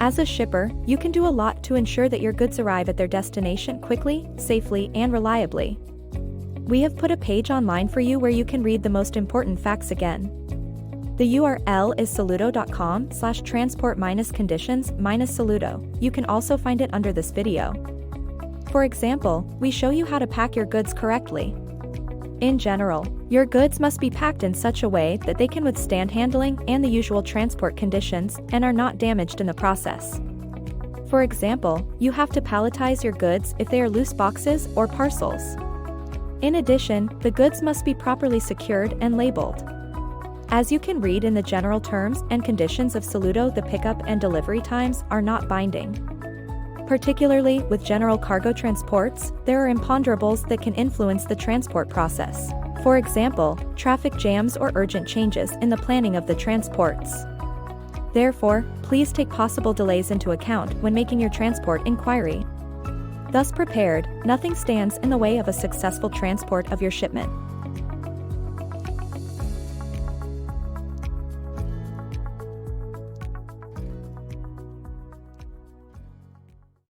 As a shipper, you can do a lot to ensure that your goods arrive at their destination quickly, safely, and reliably. We have put a page online for you where you can read the most important facts again. The URL is saloodo.com/transport-conditions-saloodo. You can also find it under this video. For example, we show you how to pack your goods correctly. In general, your goods must be packed in such a way that they can withstand handling and the usual transport conditions and are not damaged in the process. For example, you have to palletize your goods if they are loose boxes or parcels. In addition, the goods must be properly secured and labeled. As you can read in the general terms and conditions of Saloodo, the pickup and delivery times are not binding. Particularly with general cargo transports, there are imponderables that can influence the transport process. For example, traffic jams or urgent changes in the planning of the transports. Therefore, please take possible delays into account when making your transport inquiry. Thus prepared, nothing stands in the way of a successful transport of your shipment.